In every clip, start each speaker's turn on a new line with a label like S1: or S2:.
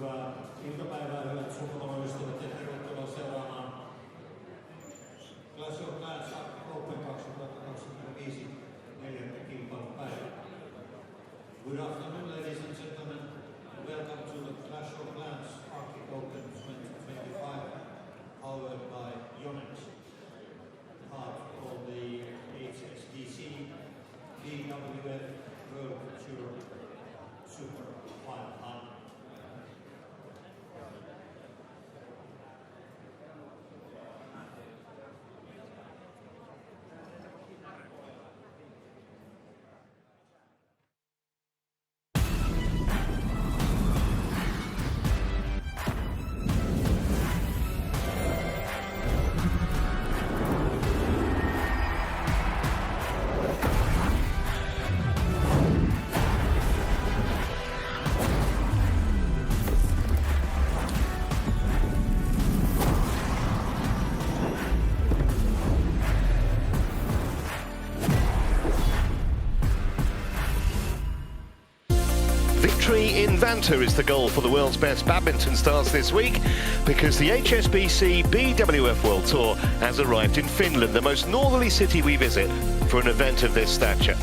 S1: Hyvää iltapäivää, hyvät suomalaiset, ja tervetuloa seuraamaan Clash of CLANS Open 2025 neljättä kilpailupäivää. Good afternoon, ladies and gentlemen. Welcome to the Clash of CLANS Arctic Open 2025, powered by YONEX, part of the HSBC BWF World Tour Super 500.
S2: Victory in Vantaan is the goal for the world's best badminton stars this week, because the HSBC BWF World Tour has arrived in Finland, the most northerly city we visit for an event of this stature.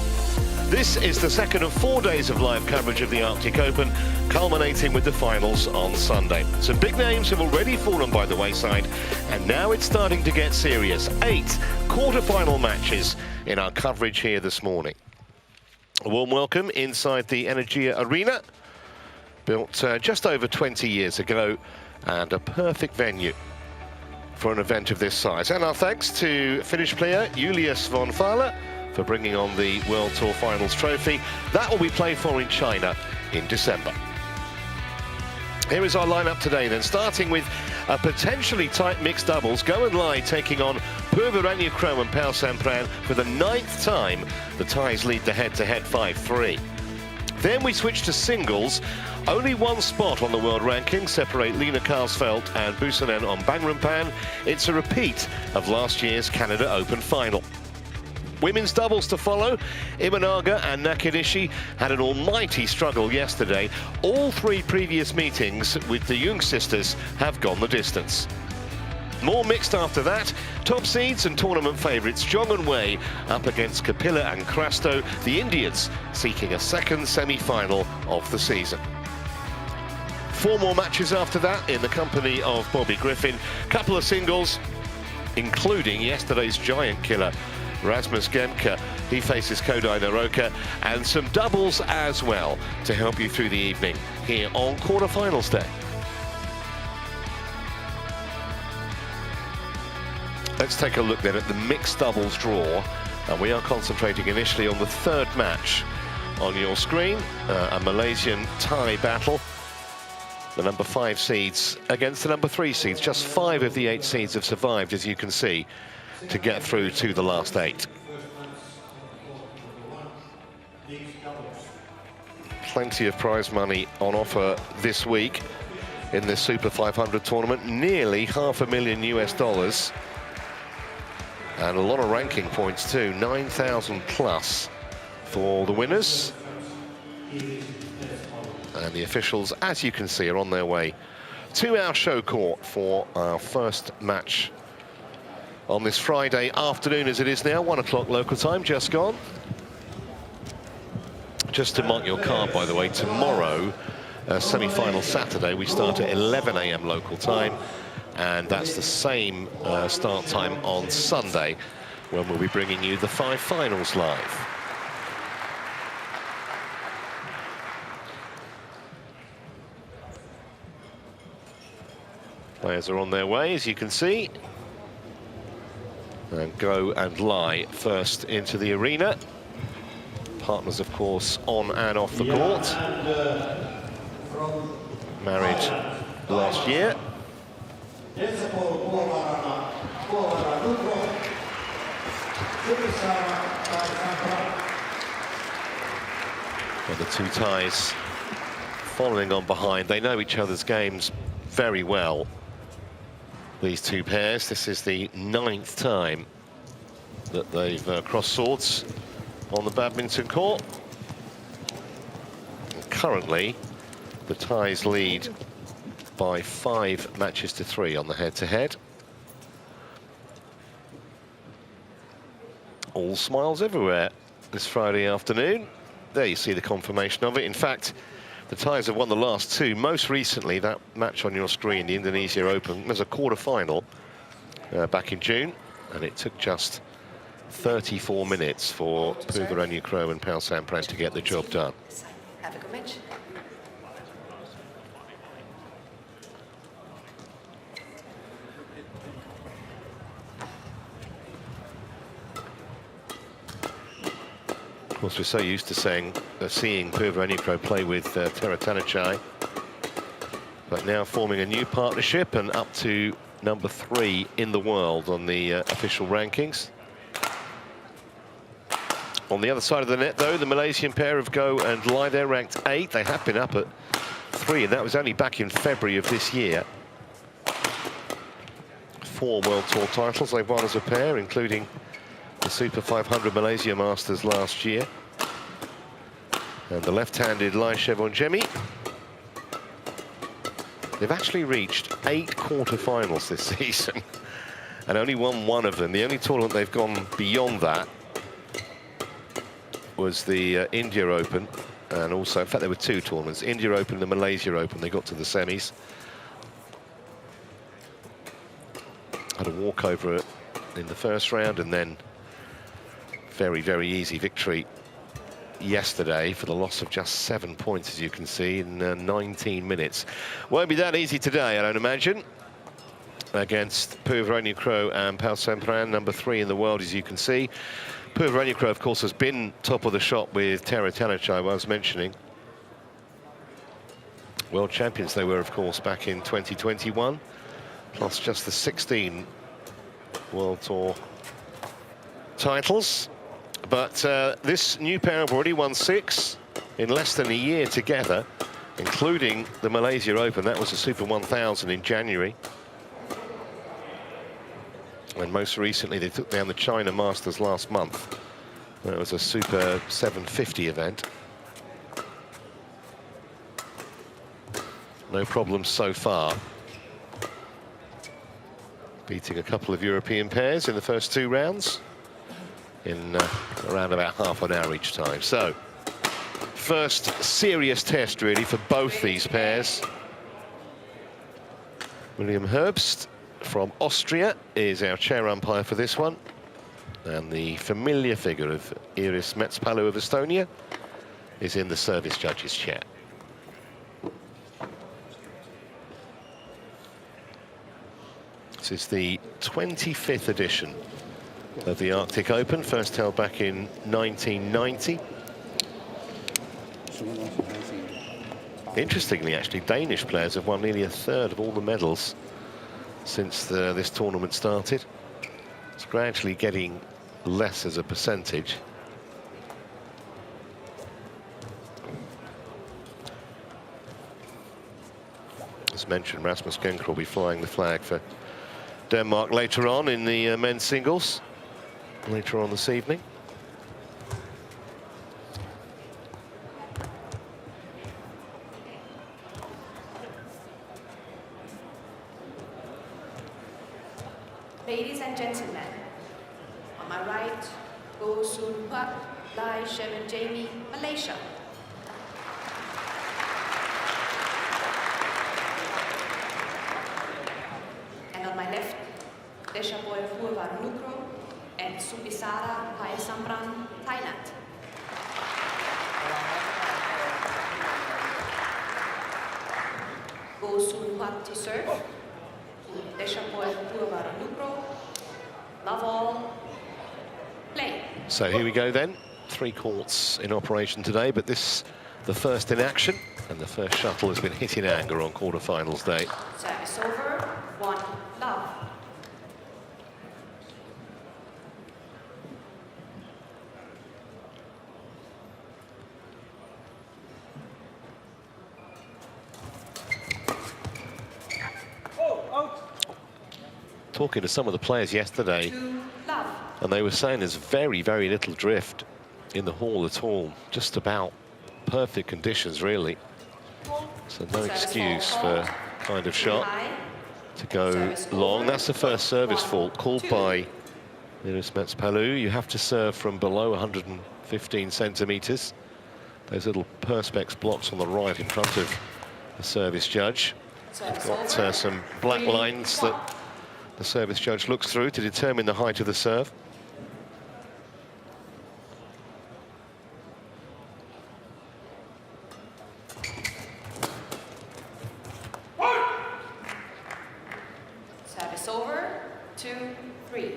S2: This is the second of 4 days of live coverage of the Arctic Open, culminating with the finals on Sunday. Some big names have already fallen by the wayside, and now it's starting to get serious. 8 quarter-final matches in our coverage here this morning. A warm welcome inside the Energia arena, built just over 20 years ago, and a perfect venue for an event of this size. And our thanks to Finnish player Julius von Fahler for bringing on the World Tour Finals trophy. That will be played for in China in December. Here is our lineup today then, starting with a potentially tight mixed doubles. Go and Lie taking on Puavaranukroh and Paewsampran for the 9th time. The Thais lead the head-to-head 5-3. Then we switch to singles. Only one spot on the world ranking separate Lena Karlsfeldt and Busanen on Bangrampan. It's a repeat of last year's Canada Open final. Women's doubles to follow. Imanaga and Nakanishi had an almighty struggle yesterday. All 3 previous meetings with the Jung sisters have gone the distance. More mixed after that. Top seeds and tournament favourites Zhong and Wei up against Kapila and Crasto, the Indians seeking a second semi-final of the season. 4 more matches after that in the company of Bobby Griffin. Couple of singles, including yesterday's giant killer Rasmus Gemke. He faces Kodai Naroka, and some doubles as well to help you through the evening here on quarterfinals day. Let's take a look then at the mixed doubles draw, and we are concentrating initially on the 3rd match on your screen, a Malaysian Thai battle. The number 5 seeds against the number 3 seeds. Just 5 of the 8 seeds have survived, as you can see, to get through to the last 8. Plenty of prize money on offer this week in this Super 500 tournament. Nearly $500,000 US. And a lot of ranking points too, 9,000 plus for the winners. And the officials, as you can see, are on their way to our show court for our first match on this Friday afternoon, as it is now, 1 o'clock local time, just gone. Just to mark your card, by the way, tomorrow, semi-final Saturday, we start at 11 AM local time, and that's the same start time on Sunday, when we'll be bringing you the 5 finals live. Players are on their way, as you can see. And Go and Lie first into the arena. Partners, of course, on and off the court. Married last year. Well, the 2 Thais following on behind. They know each other's games very well, these 2 pairs. This is the 9th time that they've crossed swords on the badminton court. And currently, the Thais lead by 5 matches to 3 on the head-to-head. All smiles everywhere this Friday afternoon. There you see the confirmation of it. In fact, the Thais have won the last 2. Most recently, that match on your screen, the Indonesia Open, was a quarter-final back in June, and it took just 34 minutes for Puavaranukroh and Paewsampran to get the job done.
S3: Have a good match.
S2: Of course, we're so used to seeing Puavaranukroh play with TotalEnergies, but now forming a new partnership and up to number 3 in the world on the official rankings. On the other side of the net, though, the Malaysian pair of Go and Lai, they're ranked 8. They have been up at 3, and that was only back in February of this year. 4 World Tour titles they've won as a pair, including the Super 500 Malaysia Masters last year. And the left-handed Lai Chevonjemi, they've actually reached 8 quarterfinals this season and only won 1 of them. The only tournament they've gone beyond that was the India Open, and also, in fact, there were 2 tournaments, India Open and the Malaysia Open. They got to the semis. Had a walkover in the first round, and then very, very easy victory yesterday for the loss of just 7 points, as you can see, in 19 minutes. Won't be that easy today, I don't imagine, against Puavaranukroh and Paewsampran, number 3 in the world, as you can see. Puavaranukroh, of course, has been top of the shop with TotalEnergies, I was mentioning. World champions they were, of course, back in 2021, plus just the 16 World Tour titles. But this new pair have already won 6 in less than a year together, including the Malaysia Open. That was a Super 1000 in January. And most recently, they took down the China Masters last month. That was a Super 750 event. No problems so far. Beating a couple of European pairs in the first 2 rounds in around about half an hour each time. So, first serious test, really, for both these pairs. William Herbst from Austria is our chair umpire for this one. And the familiar figure of Iris Metspalu of Estonia is in the service judge's chair. This is the 25th edition of the Arctic Open, first held back in 1990. Interestingly, actually, Danish players have won nearly 1/3 of all the medals since this tournament started. It's gradually getting less as a percentage. As mentioned, Rasmus Genker will be flying the flag for Denmark later on in the men's singles, later on this evening.
S3: Ladies and gentlemen, on my right, Go Soon Huat, Lai Chevonjemi, Malaysia. And on my left, Deshapoy Puavaranukroh and Supisara Paewsampran, Thailand. Go Soon Huat to serve. Deshapoy Puavaranukroh, love all, play.
S2: So here we go then. 3 courts in operation today, but this the first in action, and the first shuttle has been hit in anger on quarterfinals day.
S3: Service over, 1 love.
S2: Talking to some of the players yesterday, and they were saying there's very, very little drift in the hall at all. Just about perfect conditions, really. So no excuse for kind of shot
S3: High.
S2: to go
S3: Service
S2: long.
S3: over.
S2: That's the first service
S3: 1,
S2: fault called
S3: 2.
S2: by Palu. You have to serve from below 115 centimetres. Those little perspex blocks on the right in front of the service judge.
S3: Service
S2: Got
S3: over.
S2: some black
S3: 3,
S2: lines
S3: 1.
S2: that the service judge looks through to determine the height of the serve.
S3: Service over. 2, 3.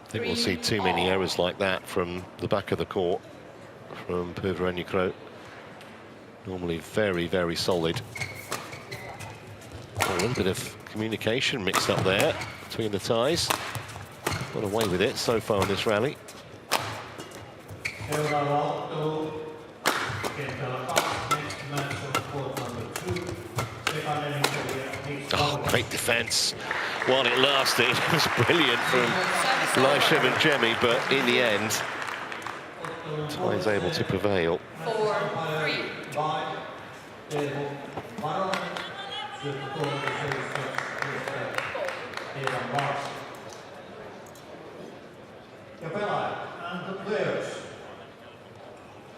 S2: I think we'll see too many errors like that from the back of the court from Puavaranukroh. Normally very, very solid. A little bit of communication mixed up there between the ties. Got away with it so far in this rally. Oh, great defence while it lasted. It was brilliant from Lishev and Jemmy, but in the end, Tai is able to prevail.
S3: 4, 3.
S1: And the players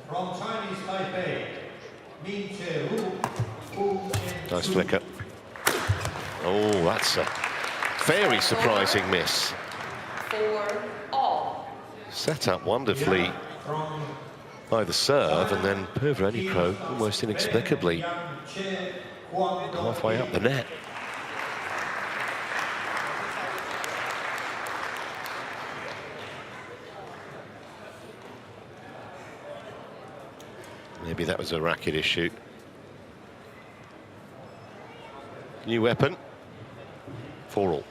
S1: from Chinese Taipei, Min Che Wu.
S2: Nice flicker. Oh, that's a very surprising miss.
S3: 4, all.
S2: Set up wonderfully by the serve, and then Puavaranukroh almost inexplicably halfway up the net. Maybe that was a racket issue. New weapon, 4-all.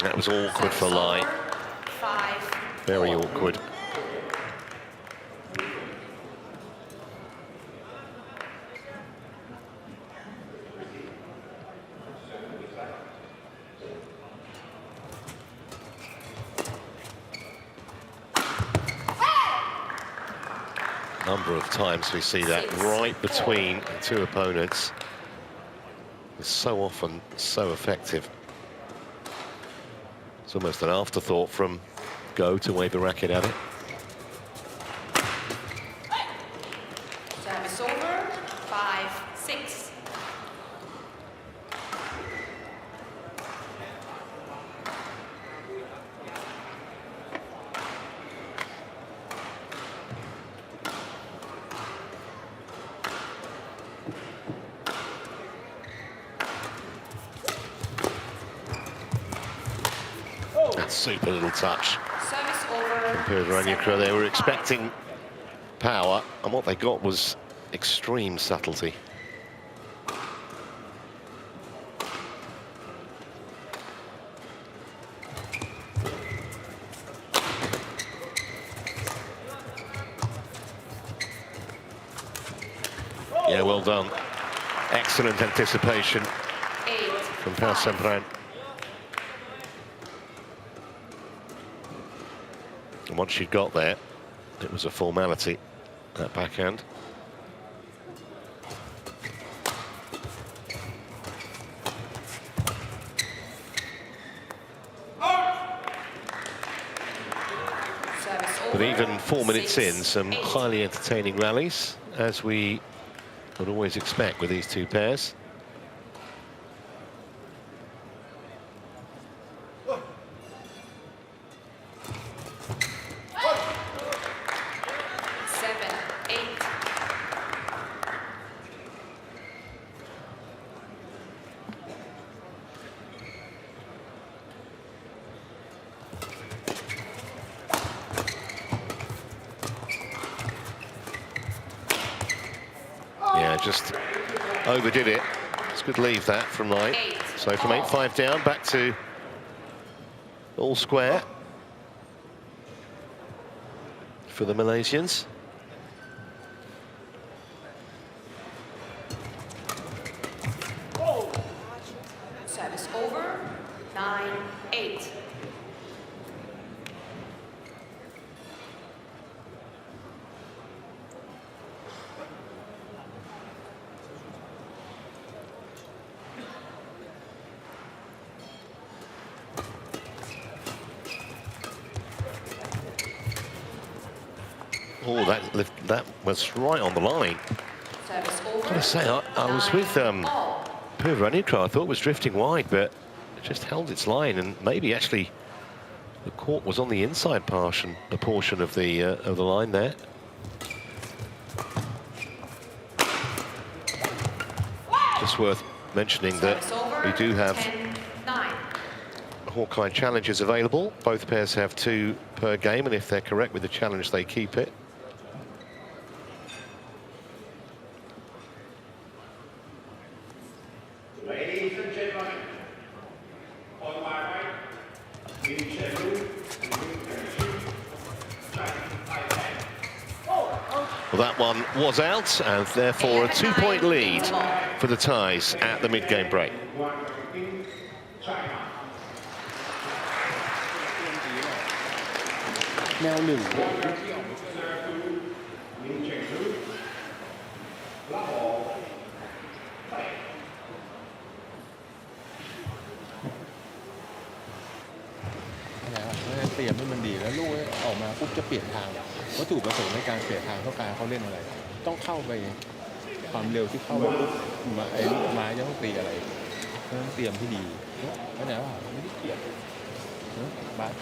S2: That was awkward for Lai.
S3: 5,
S2: Very
S3: 4.
S2: awkward. Number of times we see that right between the two opponents. It's so often so effective. It's almost an afterthought from Go to wave a racket at it.
S3: Service over. 5, 6.
S2: That super little touch.
S3: Service over.
S2: Puavaranukroh, they
S3: 7,
S2: were
S3: 5.
S2: expecting power, and what they got was extreme subtlety. Yeah, well done. Excellent anticipation
S3: 8,
S2: from
S3: 5.
S2: Paewsampran. And once she'd got there, it was a formality, that backhand.
S3: Service
S2: But
S3: over.
S2: even 4 minutes in,
S3: 6,
S2: some
S3: 8.
S2: highly entertaining rallies, as we would always expect with these two pairs. Yeah, just overdid it. It's good leave that from Lai. So from 8-5 down, back to all square for the Malaysians. Oh, that was right on the line.
S3: Service over.
S2: Gotta say, I was with Puavaranukroh. I thought it was drifting wide, but it just held its line, and maybe actually the court was on the inside portion of the line there. Just worth mentioning that we do have
S3: 10-9.
S2: Hawkeye challenges available. Both pairs have 2 per game, and if they're correct with the challenge, they keep it.
S1: Ladies and gentlemen, on my right,
S2: Well, that one was out, and therefore a 2-point lead for the ties at the mid-game break.
S4: Now new. เตรียมให้มันดีแล้วลูกออกมาปุ๊บจะเปลี่ยนทางวัตถุประสงค์ในการเปลี่ยนทางต้องการเขาเล่นอะไรต้องเข้าไปความเร็วที่เข้าไปปุ๊บไอ้ลูกไม้จะต้องตีอะไรต้องเตรียมที่ดีเข้าใจว่าไม่ได้เกี่ยวบาส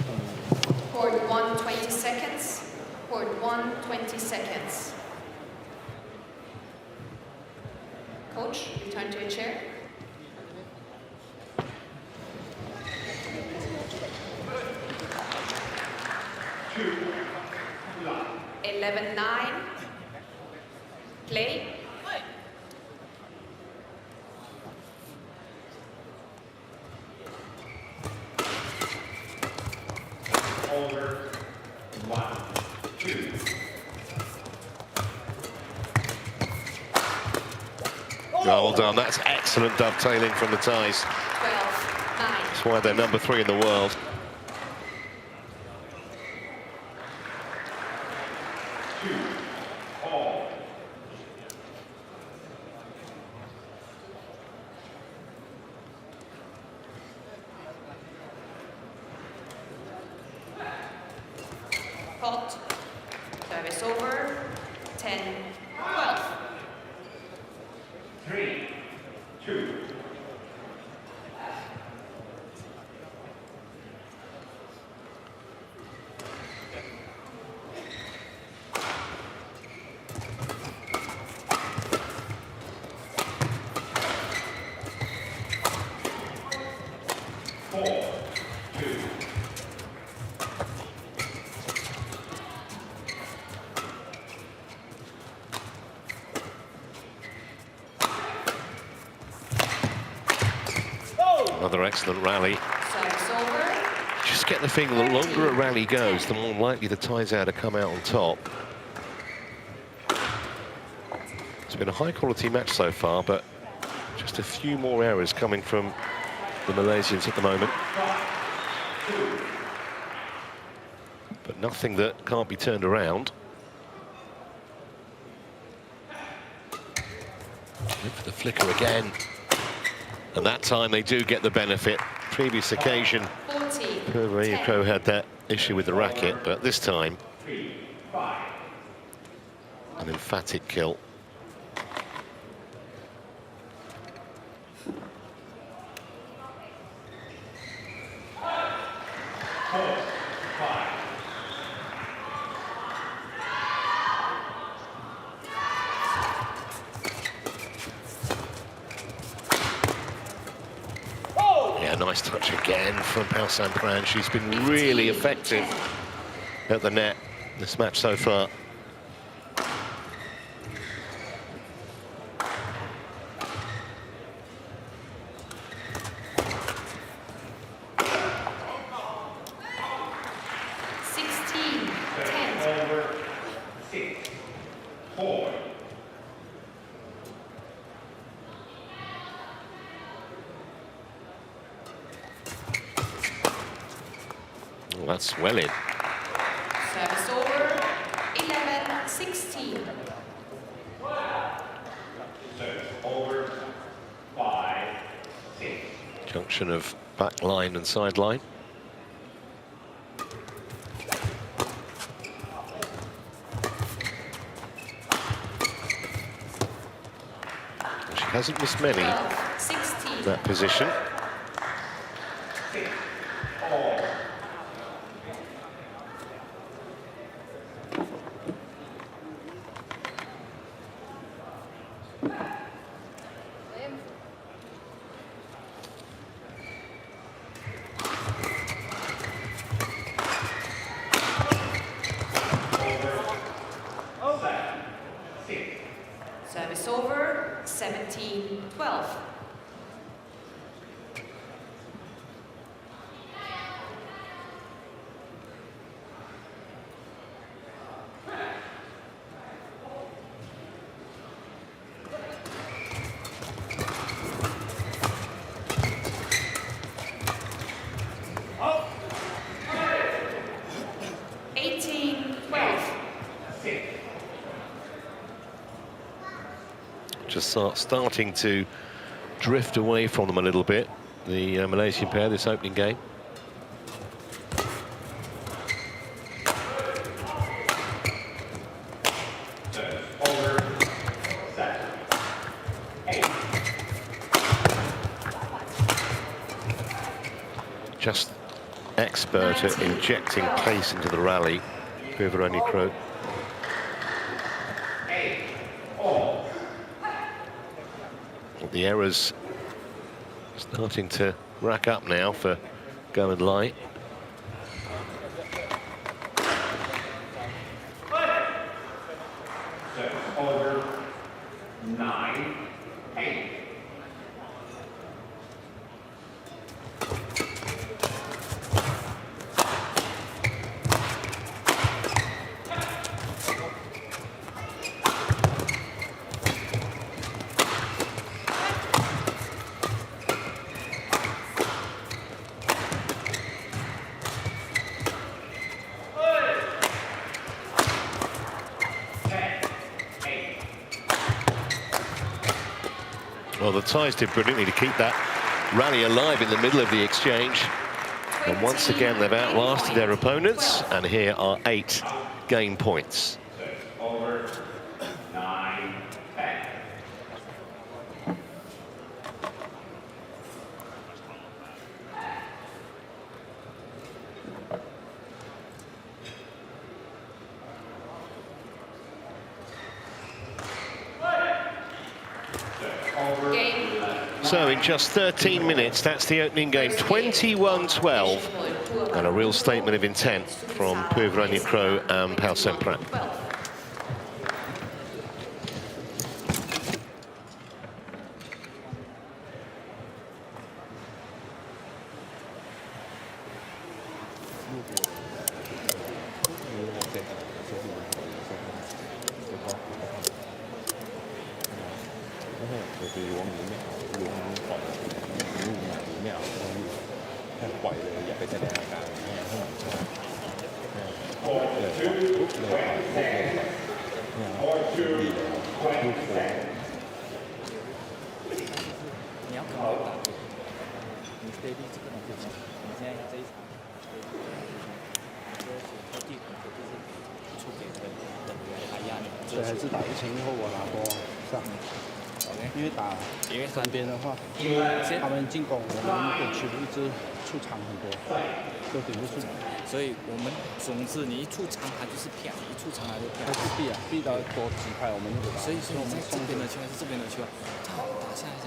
S3: Court 1, 20 seconds. Court 1, 20 seconds. Coach, return to your chair.
S1: Two.
S3: 11-9. Play.
S1: Over. 1, 2.
S2: Well done. That's excellent dovetailing from the ties.
S3: 12-9.
S2: That's why they're number 3 in the world.
S3: Pot. Service over. 10-12.
S1: 3, 2.
S2: Another excellent rally.
S3: Service over.
S2: Just get the feeling the longer a rally goes, the more likely the ties are to come out on top. It's been a high-quality match so far, but just a few more errors coming from the Malaysians at the moment. But nothing that can't be turned around. Look for the flicker again. And that time they do get the benefit. Previous occasion, Puavaranukroh had that issue with the racket, but this time, an emphatic kill. Nice touch again from Paewsampran. She's been really effective at the net this match so far.
S1: Over. 6, 4.
S2: Well, that's well in.
S3: Service over. 11-16.
S1: Service over. 5, 6.
S2: Junction of back line and sideline. Hasn't missed many in
S3: 16.
S2: that position.
S3: Service over, 17-12.
S2: Just starting to drift away from them a little bit, the Malaysian pair, this opening game. Just expert at injecting pace into the rally, Puavaranukroh. The errors starting to rack up now for Go and Light.
S1: Over 9-8.
S2: Well, the Thais did brilliantly to keep that rally alive in the middle of the exchange. And once again, they've outlasted their opponents. And here are 8 game points.
S1: Over 9-10.
S2: So in just 13 minutes, that's the opening game, 21-12. And a real statement of intent from Puavaranukroh and Paewsampran.
S5: 所以我们总之你一出场他就是骗，一出场他就骗。
S6: 他是避到多几块，我们就
S5: 所以说我们这边的球还是这边的球，他打下来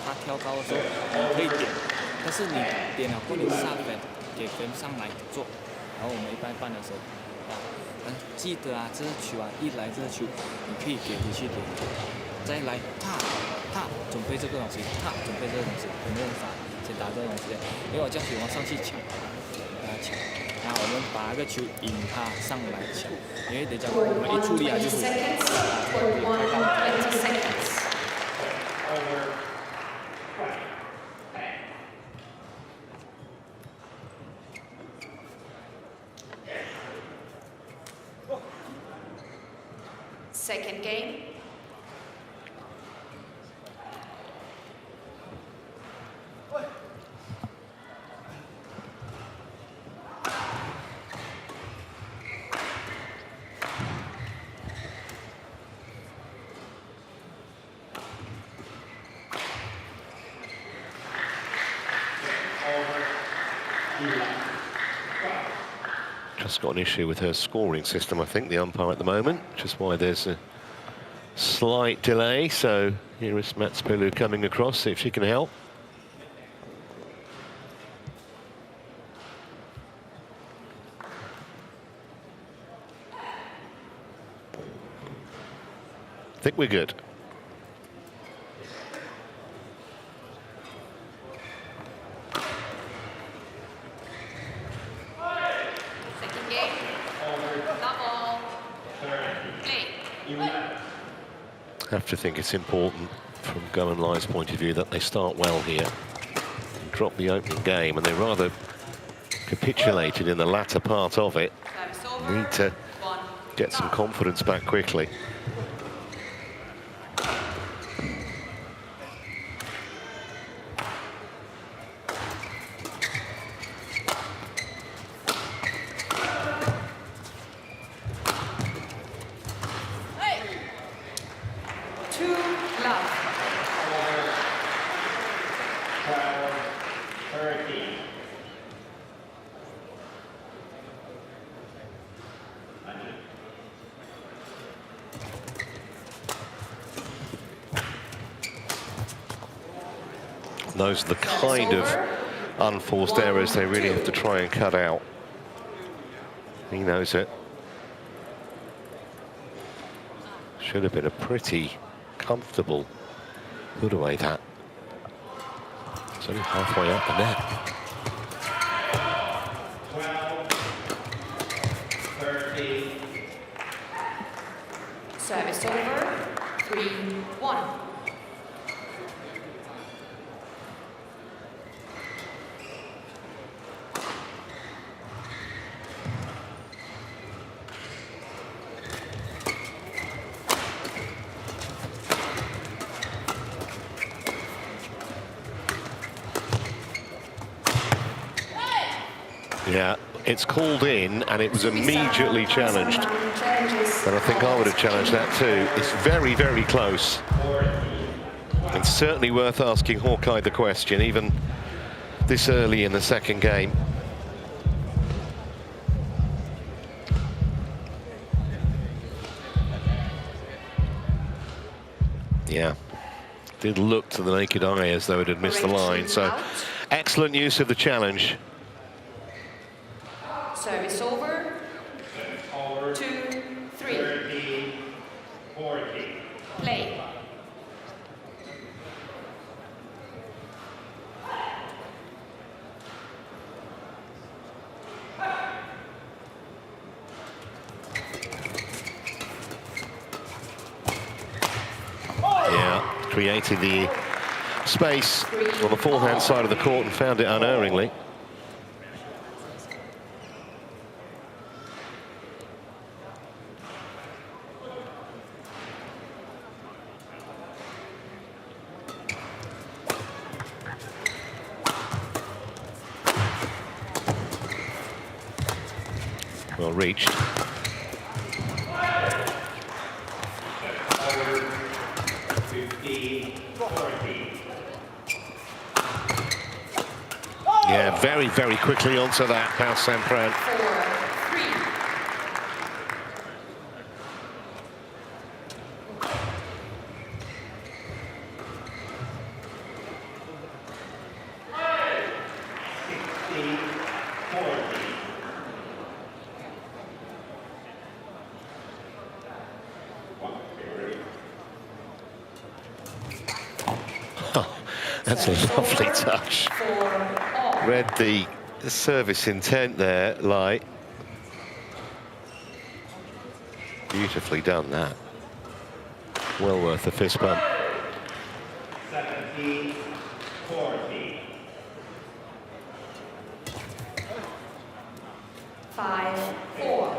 S5: 他挑高的时候你可以点，但是你点了过后你下分给分上来做，然后我们一般般的时候记得啊，这个球啊一来这个球你可以给回去点，再来他准备这个东西，他准备这个东西，有没有法先打这个东西？因为我叫许王上去抢，抢。然后我们把那个球引他上来抢，因为等下我们一出力啊就是。
S3: Second game.
S2: just got an issue with her scoring system, I think, the umpire at the moment, which is why there's a slight delay. So here is Matspulu coming across, see if she can help. I think we're good.
S3: Second game. Double. Play.
S2: I have to think it's important from Go and Lie's point of view that they start well here. Drop the opening game, and they rather capitulated in the latter part of it. Need to get some confidence back quickly. Those are the kind of unforced errors they really have to try and cut out. He knows it. Should have been a pretty comfortable put away, that. It's only halfway up the net.
S1: 12-13.
S3: Service over. 3-1.
S2: Yeah, it's called in, and it was immediately challenged. And I think I would have challenged that too. It's very, very close. And certainly worth asking Hawkeye the question, even this early in the second game. Yeah, did look to the naked eye as though it had missed the line. So excellent use of the challenge.
S3: Service over. 2-3.
S1: 13-14.
S3: Play.
S2: Yeah, created the space on the forehand side of the court and found it unerringly. Well reached. Yeah, very, very quickly onto that, Paewsampran. 4-3. That's a lovely touch. Read the service intent there, Lai. Beautifully done, that. Well worth the fist bump.
S1: 17-14.
S3: Five, 4.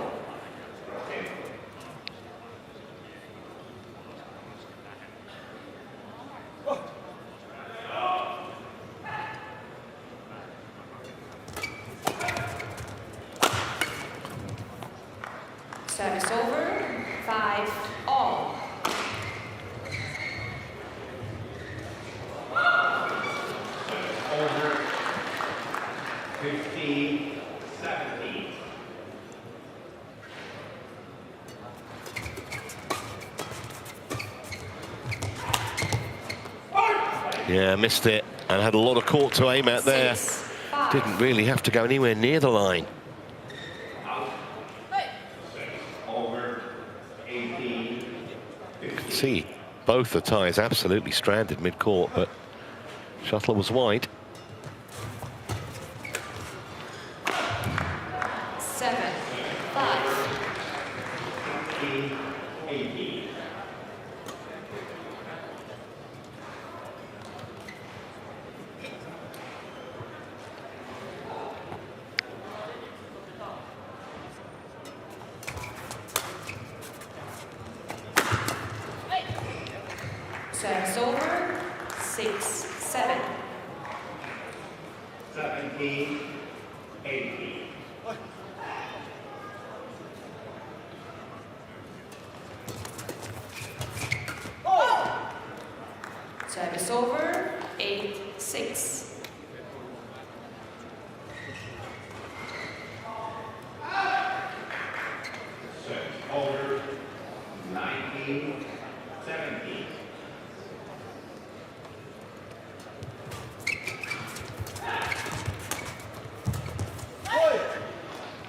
S3: Service over. 5-all.
S1: Over. 15-17.
S2: Yeah, missed it and had a lot of court to aim at there.
S3: 6-5.
S2: Didn't really have to go anywhere near the line. You can see both the ties absolutely stranded mid-court, but shuttle was wide.
S3: 7-5. Service over, 6-7.
S1: 17-18.
S3: Service over, 8-6.
S1: Over 19-17.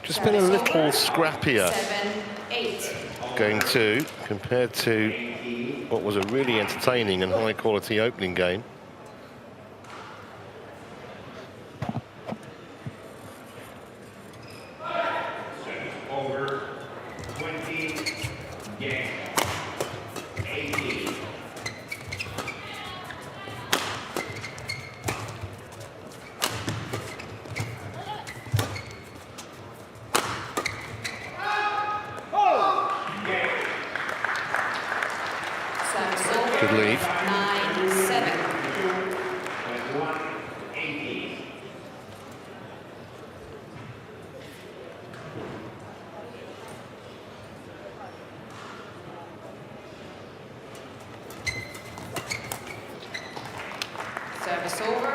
S2: Just been a little scrappier
S3: 7-8.
S2: going to, compared to what was a really entertaining and high quality opening game.
S1: Over 20 game. 18.
S3: Service over,
S2: Good lead.
S3: 9-7.
S1: 21-18.
S3: Service over,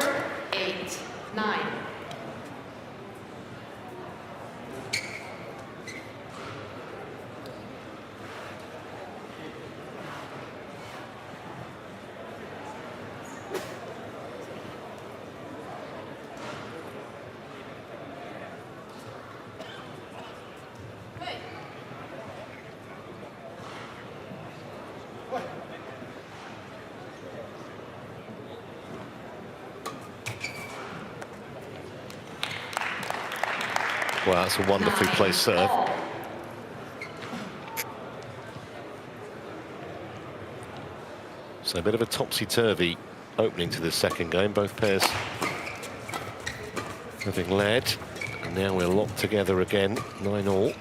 S3: 8-9.
S2: Wow, that's a wonderfully placed serve. So a bit of a topsy-turvy opening to this second game. Both pairs having led. And now we're locked together again, 9-all.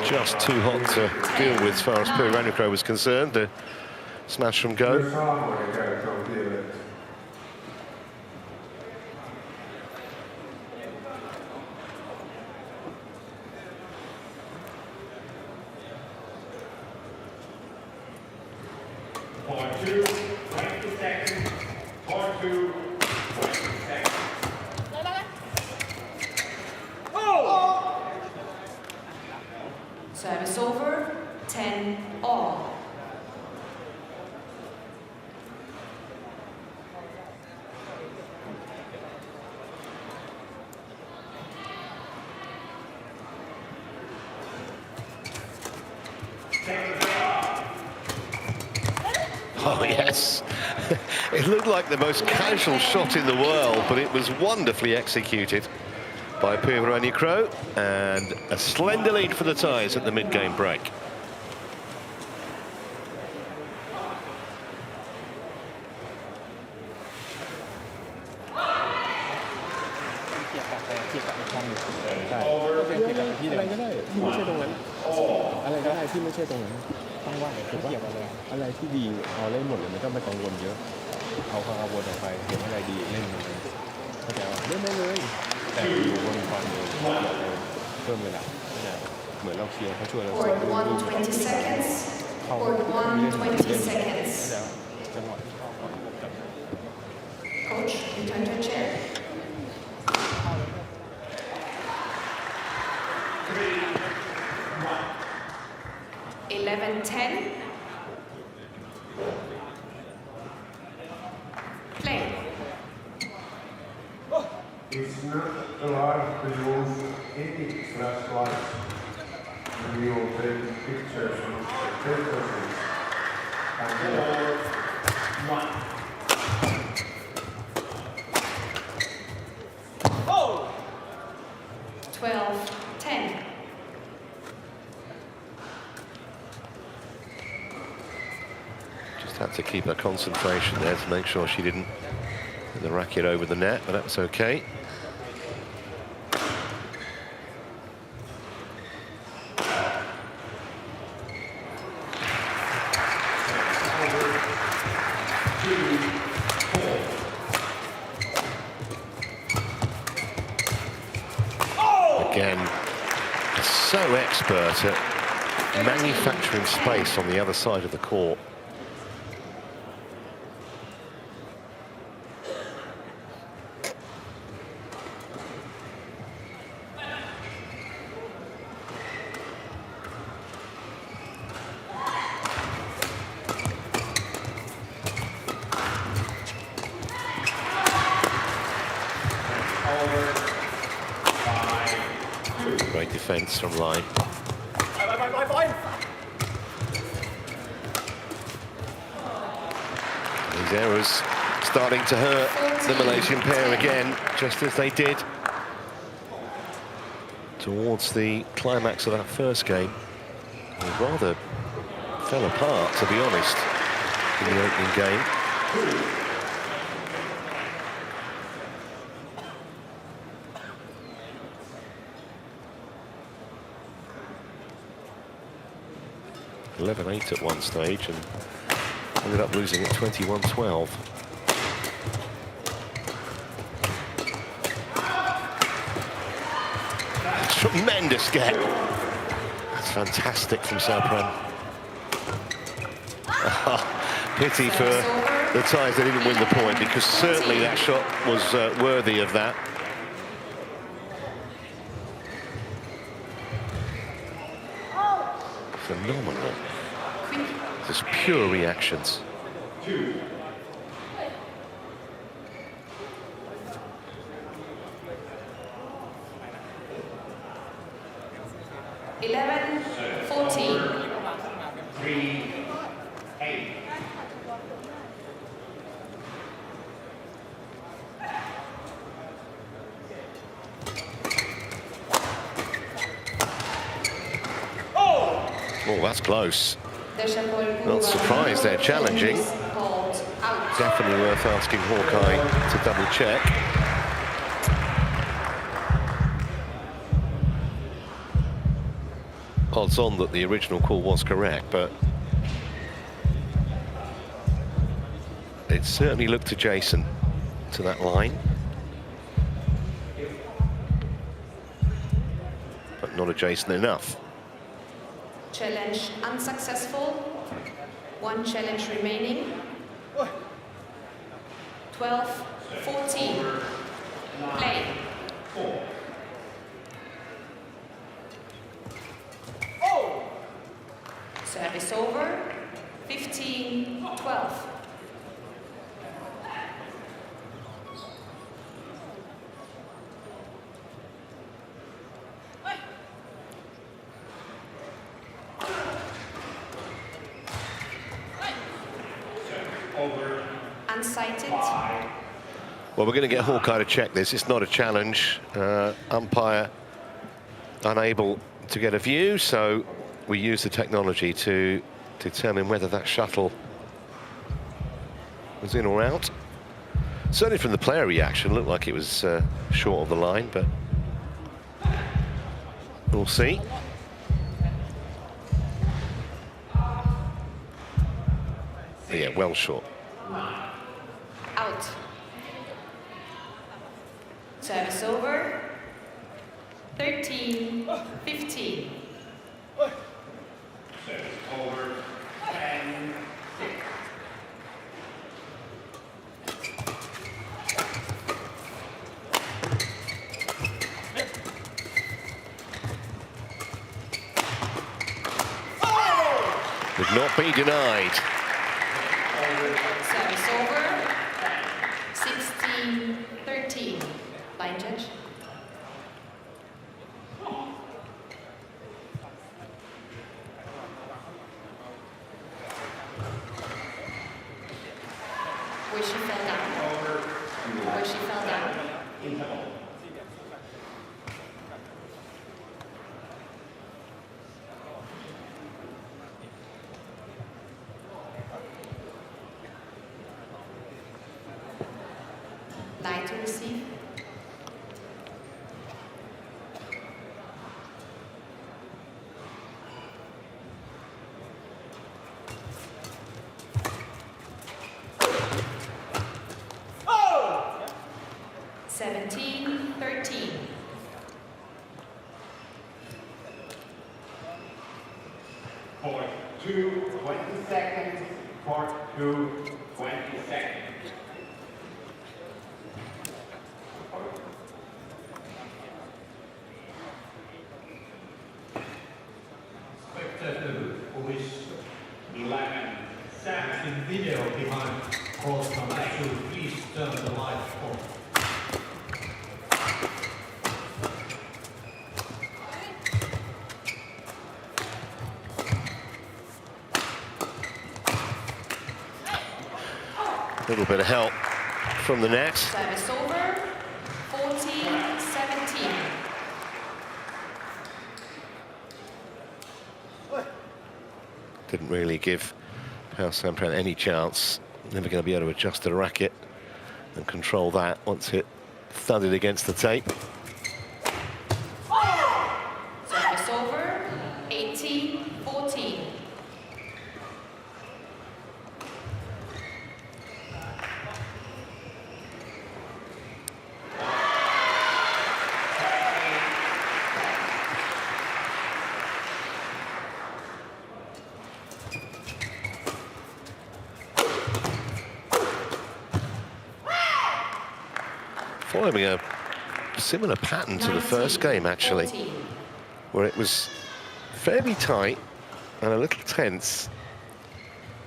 S2: Just too hot to deal with as far as Puavaranukroh was concerned. The smash from go.
S1: Point 2, 20 seconds. Point 2, 20 seconds.
S3: Service over, 10-all.
S2: Oh, yes. It looked like the most casual shot in the world, but it was wonderfully executed by Puavaranukroh, and a slender lead for the ties at the mid-game break.
S3: Court 1, 20 seconds. Court 1, 20 seconds. Coach, return to chair. 11-10. Play.
S7: It's not allowed to use any flashlights when you take pictures of spectators. And
S3: 12-10.
S2: Just had to keep her concentration there to make sure she didn't hit the racket over the net, but that's okay. Again, so expert at manufacturing space on the other side of the court. Great defense from line. These errors starting to hurt the Malaysian pair again, just as they did towards the climax of that first game. They rather fell apart, to be honest, in the opening game. (11-8) at one stage and ended up losing at 21-12. Tremendous get. That's fantastic from Sampran. Pity for the Thais they didn't win the point, because certainly that shot was worthy of that. Phenomenal. Just pure reactions.
S3: 11-14.
S1: 3-8.
S2: Oh, that's close. Not surprised they're challenging. Definitely worth asking Hawkeye to double check. Odds on that the original call was correct, but it certainly looked adjacent to that line. But not adjacent enough.
S3: Challenge unsuccessful. One challenge remaining. 12-14. Play. Service over. 15-12. Unsighted.
S2: Well, we're going to get Hawkeye to check this. It's not a challenge. Umpire unable to get a view, so we use the technology to determine whether that shuttle was in or out. Certainly from the player reaction, looked like it was short of the line, but we'll see. Yeah, well short.
S3: Out. Service over. 13-15.
S1: Service over. 10-6.
S2: would not be denied.
S3: Service over. 16-13. Line judge. Where she fell down. Where she fell down. Lie to receive. Oh! 17-13.
S1: Court 2, 20 seconds. Court 2, 20 seconds.
S7: Spectator police
S1: 11 seconds.
S7: in video behind court number 2. Please turn the lights off.
S2: A little bit of help from the net.
S3: Service over. 14-17.
S2: Didn't really give Paewsampran any chance. Never going to be able to adjust the racket and control that once it thudded against the tape.
S3: Service over. 18-14.
S2: Following a similar pattern to the first game, actually,
S3: 14.
S2: where it was fairly tight and a little tense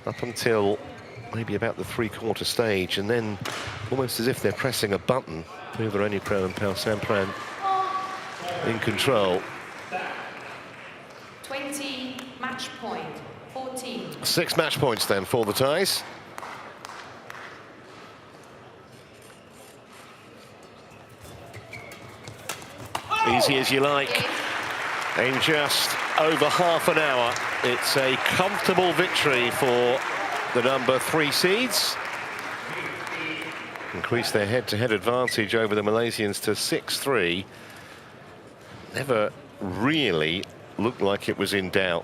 S2: up until maybe about the three-quarter stage, and then almost as if they're pressing a button. Puavaranukroh and Paewsampran in control.
S3: 20 match point. 14.
S2: 6 match points then for the ties. Easy as you like. In just over half an hour, it's a comfortable victory for the number 3 seeds. Increase their head-to-head advantage over the Malaysians to 6-3. Never really looked like it was in doubt.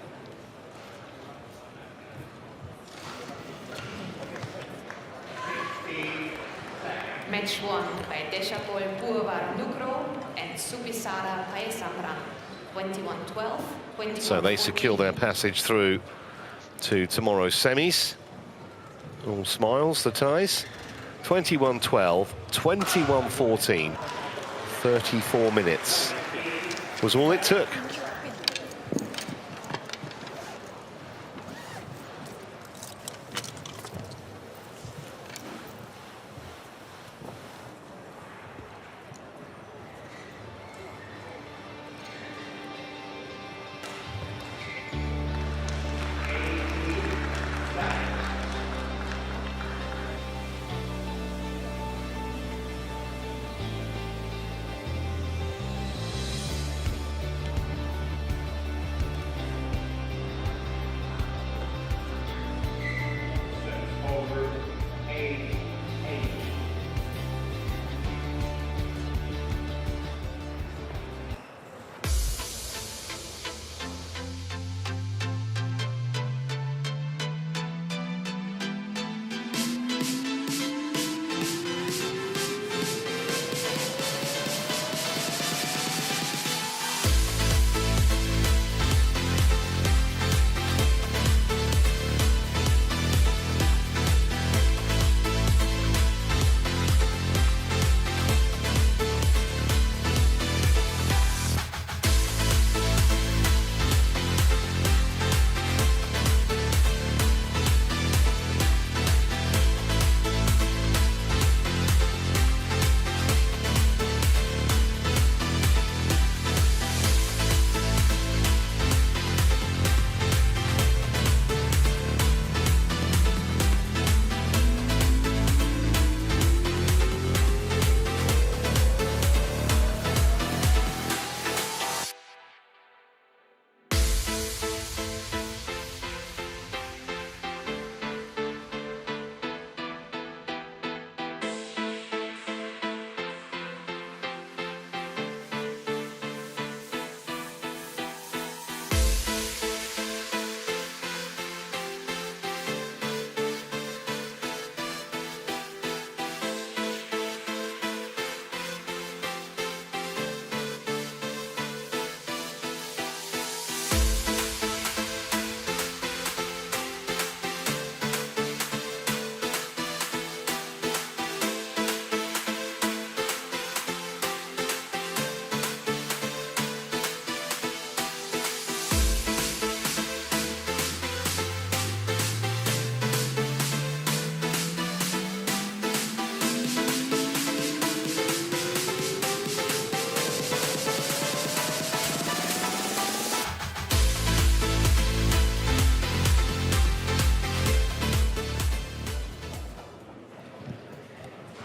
S3: Match won by Deshapol Puavaranukroh and Supisara Paewsampran. 21-12, 21-14.
S2: So they secure their passage through to tomorrow's semis. All smiles, the ties. 21-12, 21-14. 34 minutes was all it took.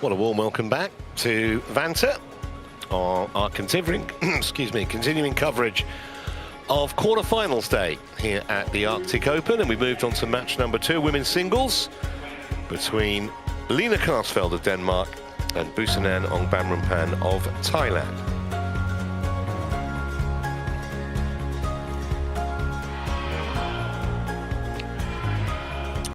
S2: Well, a warm welcome back to Vantaan, our continuing, continuing coverage of quarterfinals day here at the Arctic Open, and we moved on to match number 2, women's singles, between Lina Karsfeld of Denmark and Busanan Ongbamrumpan of Thailand.